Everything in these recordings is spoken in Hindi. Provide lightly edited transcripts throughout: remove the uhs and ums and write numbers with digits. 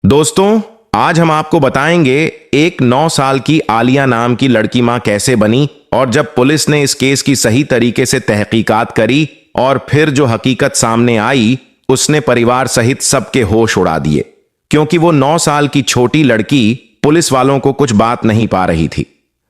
दोस्तों, आज हम आपको बताएंगे एक 9 साल की आलिया नाम की लड़की मां कैसे बनी और जब पुलिस ने इस केस की सही तरीके से तहकीकात करी और फिर जो हकीकत सामने आई उसने परिवार सहित सबके होश उड़ा दिए, क्योंकि वो 9 साल की छोटी लड़की पुलिस वालों को कुछ बात नहीं पा रही थी।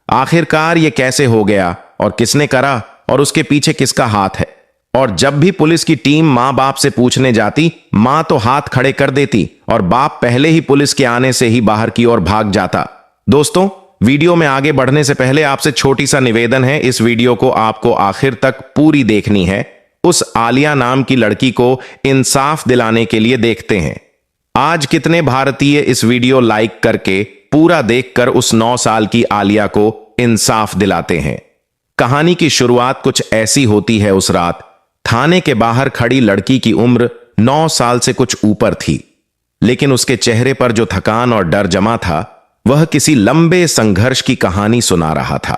आखिरकार ये कैसे हो गया और किसने करा और उसके पीछे किसका हाथ है। और जब भी पुलिस की टीम मां बाप से पूछने जाती, मां तो हाथ खड़े कर देती और बाप पहले ही पुलिस के आने से ही बाहर की ओर भाग जाता। दोस्तों, वीडियो में आगे बढ़ने से पहले आपसे छोटी सा निवेदन है, इस वीडियो को आपको आखिर तक पूरी देखनी है। उस आलिया नाम की लड़की को इंसाफ दिलाने के लिए देखते हैं आज कितने भारतीय इस वीडियो लाइक करके पूरा देखकर उस 9 साल की आलिया को इंसाफ दिलाते हैं। कहानी की शुरुआत कुछ ऐसी होती है। उस रात थाने के बाहर खड़ी लड़की की उम्र 9 साल से कुछ ऊपर थी, लेकिन उसके चेहरे पर जो थकान और डर जमा था वह किसी लंबे संघर्ष की कहानी सुना रहा था।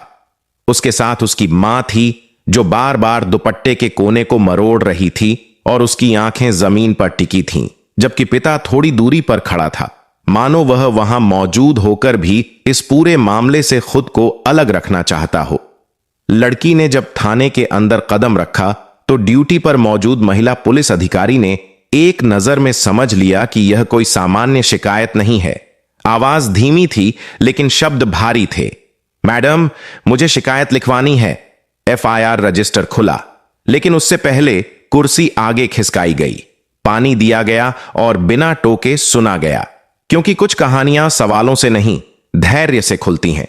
उसके साथ उसकी मां थी जो बार बार दुपट्टे के कोने को मरोड़ रही थी और उसकी आंखें जमीन पर टिकी थीं, जबकि पिता थोड़ी दूरी पर खड़ा था, मानो वह वहां मौजूद होकर भी इस पूरे मामले से खुद को अलग रखना चाहता हो। लड़की ने जब थाने के अंदर कदम रखा तो ड्यूटी पर मौजूद महिला पुलिस अधिकारी ने एक नजर में समझ लिया कि यह कोई सामान्य शिकायत नहीं है। आवाज धीमी थी लेकिन शब्द भारी थे। मैडम, मुझे शिकायत लिखवानी है। एफआईआर रजिस्टर खुला, लेकिन उससे पहले कुर्सी आगे खिसकाई गई, पानी दिया गया और बिना टोके सुना गया, क्योंकि कुछ कहानियां सवालों से नहीं, धैर्य से खुलती हैं।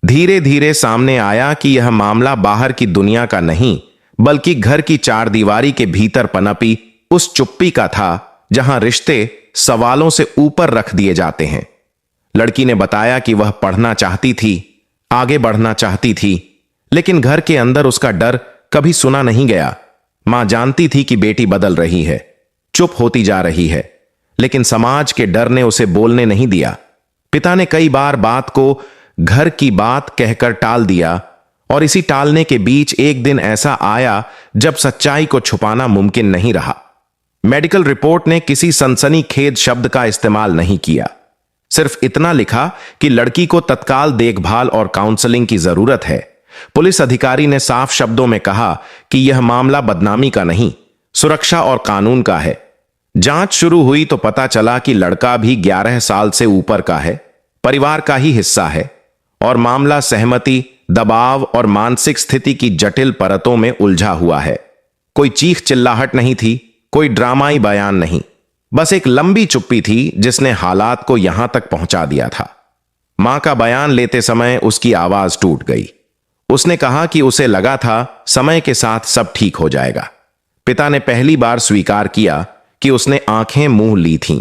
धीरे धीरे सामने आया कि यह मामला बाहर की दुनिया का नहीं, बल्कि घर की चारदीवारी के भीतर पनपी उस चुप्पी का था जहां रिश्ते सवालों से ऊपर रख दिए जाते हैं। लड़की ने बताया कि वह पढ़ना चाहती थी, आगे बढ़ना चाहती थी, लेकिन घर के अंदर उसका डर कभी सुना नहीं गया। मां जानती थी कि बेटी बदल रही है, चुप होती जा रही है, लेकिन समाज के डर ने उसे बोलने नहीं दिया। पिता ने कई बार बात को घर की बात कहकर टाल दिया, और इसी टालने के बीच एक दिन ऐसा आया जब सच्चाई को छुपाना मुमकिन नहीं रहा। मेडिकल रिपोर्ट ने किसी सनसनीखेज शब्द का इस्तेमाल नहीं किया, सिर्फ इतना लिखा कि लड़की को तत्काल देखभाल और काउंसलिंग की जरूरत है। पुलिस अधिकारी ने साफ शब्दों में कहा कि यह मामला बदनामी का नहीं, सुरक्षा और कानून का है। जांच शुरू हुई तो पता चला कि लड़का भी 11 साल से ऊपर का है, परिवार का ही हिस्सा है, और मामला सहमति, दबाव और मानसिक स्थिति की जटिल परतों में उलझा हुआ है। कोई चीख चिल्लाहट नहीं थी, कोई ड्रामाई बयान नहीं, बस एक लंबी चुप्पी थी जिसने हालात को यहां तक पहुंचा दिया था। मां का बयान लेते समय उसकी आवाज टूट गई। उसने कहा कि उसे लगा था समय के साथ सब ठीक हो जाएगा। पिता ने पहली बार स्वीकार किया कि उसने आंखें मूंद ली थीं।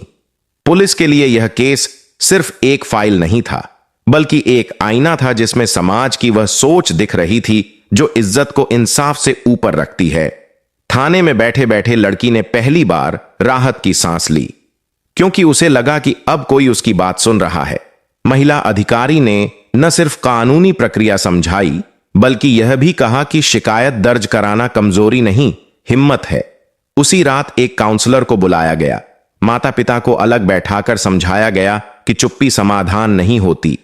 पुलिस के लिए यह केस सिर्फ एक फाइल नहीं था, बल्कि एक आईना था जिसमें समाज की वह सोच दिख रही थी जो इज्जत को इंसाफ से ऊपर रखती है। थाने में बैठे बैठे लड़की ने पहली बार राहत की सांस ली, क्योंकि उसे लगा कि अब कोई उसकी बात सुन रहा है। महिला अधिकारी ने न सिर्फ कानूनी प्रक्रिया समझाई, बल्कि यह भी कहा कि शिकायत दर्ज कराना कमजोरी नहीं, हिम्मत है। उसी रात एक काउंसलर को बुलाया गया। माता पिता को अलग बैठाकर समझाया गया कि चुप्पी समाधान नहीं होती।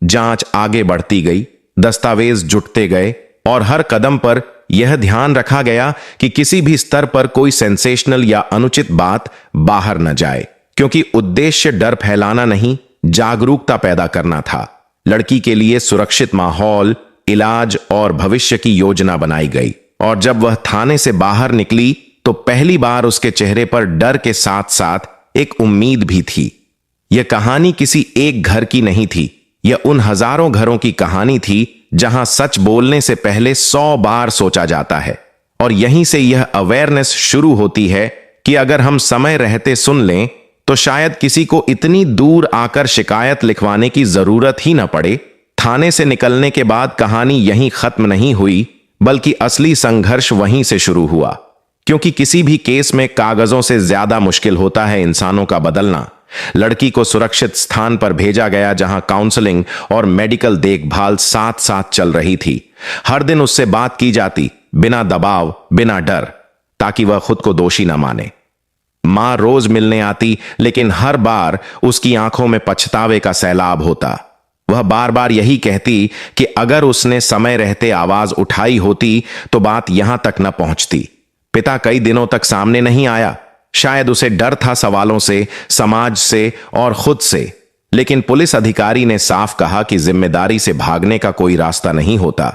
जांच आगे बढ़ती गई, दस्तावेज जुटते गए, और हर कदम पर यह ध्यान रखा गया कि किसी भी स्तर पर कोई सेंसेशनल या अनुचित बात बाहर न जाए, क्योंकि उद्देश्य डर फैलाना नहीं, जागरूकता पैदा करना था। लड़की के लिए सुरक्षित माहौल, इलाज और भविष्य की योजना बनाई गई, और जब वह थाने से बाहर निकली तो पहली बार उसके चेहरे पर डर के साथ साथ एक उम्मीद भी थी। यह कहानी किसी एक घर की नहीं थी, यह उन हजारों घरों की कहानी थी जहां सच बोलने से पहले 100 बार सोचा जाता है। और यहीं से यह अवेयरनेस शुरू होती है कि अगर हम समय रहते सुन लें तो शायद किसी को इतनी दूर आकर शिकायत लिखवाने की जरूरत ही न पड़े। थाने से निकलने के बाद कहानी यहीं खत्म नहीं हुई, बल्कि असली संघर्ष वहीं से शुरू हुआ, क्योंकि किसी भी केस में कागजों से ज्यादा मुश्किल होता है इंसानों का बदलना। लड़की को सुरक्षित स्थान पर भेजा गया जहां काउंसलिंग और मेडिकल देखभाल साथ साथ चल रही थी। हर दिन उससे बात की जाती, बिना दबाव, बिना डर, ताकि वह खुद को दोषी न माने। मां रोज मिलने आती, लेकिन हर बार उसकी आंखों में पछतावे का सैलाब होता। वह बार बार यही कहती कि अगर उसने समय रहते आवाज उठाई होती तो बात यहां तक न पहुंचती। पिता कई दिनों तक सामने नहीं आया। शायद उसे डर था सवालों से, समाज से और खुद से। लेकिन पुलिस अधिकारी ने साफ कहा कि जिम्मेदारी से भागने का कोई रास्ता नहीं होता।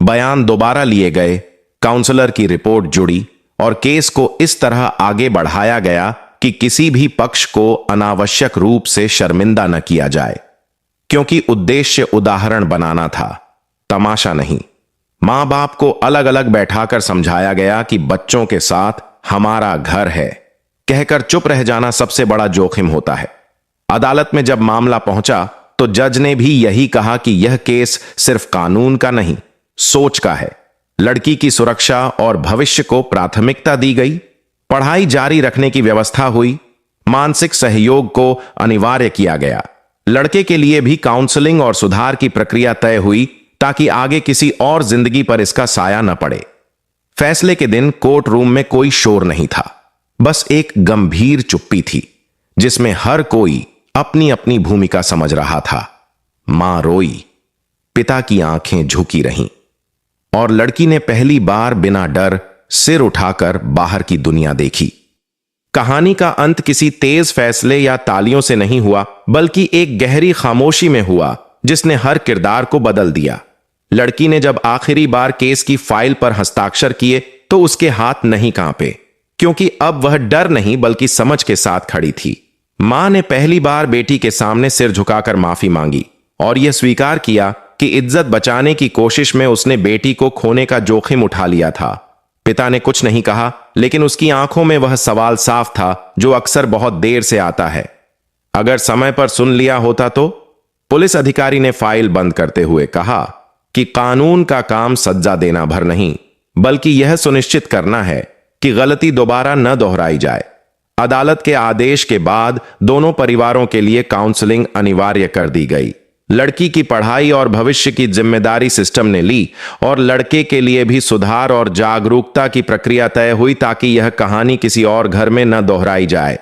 बयान दोबारा लिए गए, काउंसलर की रिपोर्ट जुड़ी और केस को इस तरह आगे बढ़ाया गया कि किसी भी पक्ष को अनावश्यक रूप से शर्मिंदा न किया जाए, क्योंकि उद्देश्य उदाहरण बनाना था, तमाशा नहीं। मां बाप को अलग अलग बैठाकर समझाया गया कि बच्चों के साथ हमारा घर है कहकर चुप रह जाना सबसे बड़ा जोखिम होता है। अदालत में जब मामला पहुंचा तो जज ने भी यही कहा कि यह केस सिर्फ कानून का नहीं, सोच का है। लड़की की सुरक्षा और भविष्य को प्राथमिकता दी गई। पढ़ाई जारी रखने की व्यवस्था हुई। मानसिक सहयोग को अनिवार्य किया गया। लड़के के लिए भी काउंसलिंग और सुधार की प्रक्रिया तय हुई ताकि आगे किसी और जिंदगी पर इसका साया न पड़े। फैसले के दिन कोर्ट रूम में कोई शोर नहीं था, बस एक गंभीर चुप्पी थी जिसमें हर कोई अपनी अपनी भूमिका समझ रहा था। मां रोई, पिता की आंखें झुकी रहीं और लड़की ने पहली बार बिना डर सिर उठाकर बाहर की दुनिया देखी। कहानी का अंत किसी तेज फैसले या तालियों से नहीं हुआ, बल्कि एक गहरी खामोशी में हुआ जिसने हर किरदार को बदल दिया। लड़की ने जब आखिरी बार केस की फाइल पर हस्ताक्षर किए तो उसके हाथ नहीं कांपे, क्योंकि अब वह डर नहीं बल्कि समझ के साथ खड़ी थी। मां ने पहली बार बेटी के सामने सिर झुकाकर माफी मांगी और यह स्वीकार किया कि इज्जत बचाने की कोशिश में उसने बेटी को खोने का जोखिम उठा लिया था। पिता ने कुछ नहीं कहा, लेकिन उसकी आंखों में वह सवाल साफ था जो अक्सर बहुत देर से आता है, अगर समय पर सुन लिया होता तो। पुलिस अधिकारी ने फाइल बंद करते हुए कहा कि कानून का काम सजा देना भर नहीं, बल्कि यह सुनिश्चित करना है कि गलती दोबारा न दोहराई जाए। अदालत के आदेश के बाद दोनों परिवारों के लिए काउंसलिंग अनिवार्य कर दी गई। लड़की की पढ़ाई और भविष्य की जिम्मेदारी सिस्टम ने ली और लड़के के लिए भी सुधार और जागरूकता की प्रक्रिया तय हुई ताकि यह कहानी किसी और घर में न दोहराई जाए।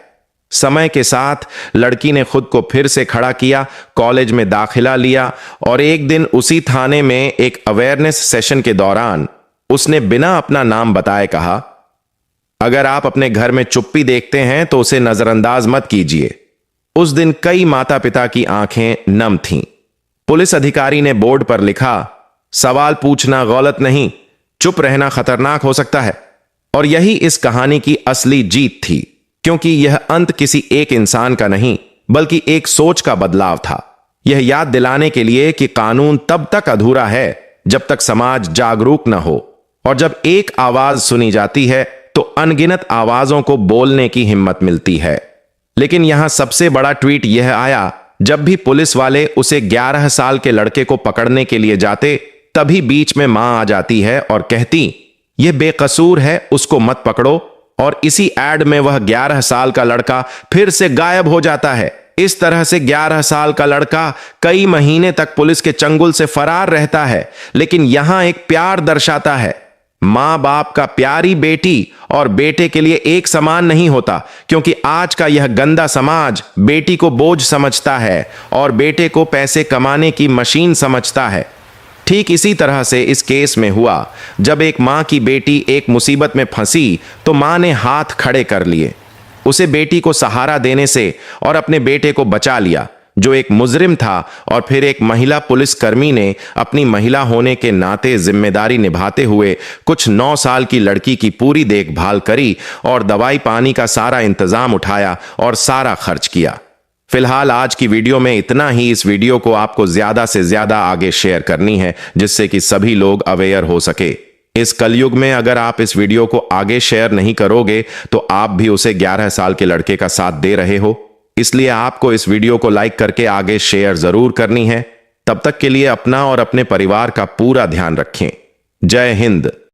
समय के साथ लड़की ने खुद को फिर से खड़ा किया, कॉलेज में दाखिला लिया और एक दिन उसी थाने में एक अवेयरनेस सेशन के दौरान उसने बिना अपना नाम बताए कहा, अगर आप अपने घर में चुप्पी देखते हैं तो उसे नजरअंदाज मत कीजिए। उस दिन कई माता पिता की आंखें नम थीं। पुलिस अधिकारी ने बोर्ड पर लिखा, सवाल पूछना गलत नहीं, चुप रहना खतरनाक हो सकता है। और यही इस कहानी की असली जीत थी, क्योंकि यह अंत किसी एक इंसान का नहीं बल्कि एक सोच का बदलाव था। यह याद दिलाने के लिए कि कानून तब तक अधूरा है जब तक समाज जागरूक न हो, और जब एक आवाज सुनी जाती है तो अनगिनत आवाजों को बोलने की हिम्मत मिलती है। लेकिन यहां सबसे बड़ा ट्वीट यह आया जब भी पुलिस वाले उसे 11 साल के लड़के को पकड़ने के लिए जाते, तभी बीच में मां आ जाती है और कहती, यह बेकसूर है, उसको मत पकड़ो। और इसी एड में वह 11 साल का लड़का फिर से गायब हो जाता है। इस तरह से 11 साल का लड़का कई महीने तक पुलिस के चंगुल से फरार रहता है। लेकिन यहां एक प्यार दर्शाता है, मां बाप का प्यारी बेटी और बेटे के लिए एक समान नहीं होता, क्योंकि आज का यह गंदा समाज बेटी को बोझ समझता है और बेटे को पैसे कमाने की मशीन समझता है। ठीक इसी तरह से इस केस में हुआ। जब एक मां की बेटी एक मुसीबत में फंसी तो मां ने हाथ खड़े कर लिए, उसे बेटी को सहारा देने से और अपने बेटे को बचा लिया जो एक मुजरिम था। और फिर एक महिला पुलिसकर्मी ने अपनी महिला होने के नाते जिम्मेदारी निभाते हुए कुछ 9 साल की लड़की की पूरी देखभाल करी और दवाई पानी का सारा इंतजाम उठाया और सारा खर्च किया। फिलहाल आज की वीडियो में इतना ही। इस वीडियो को आपको ज्यादा से ज्यादा आगे शेयर करनी है जिससे कि सभी लोग अवेयर हो सके। इस कलयुग में अगर आप इस वीडियो को आगे शेयर नहीं करोगे तो आप भी उसे 11 साल के लड़के का साथ दे रहे हो। इसलिए आपको इस वीडियो को लाइक करके आगे शेयर जरूर करनी है। तब तक के लिए अपना और अपने परिवार का पूरा ध्यान रखें। जय हिंद।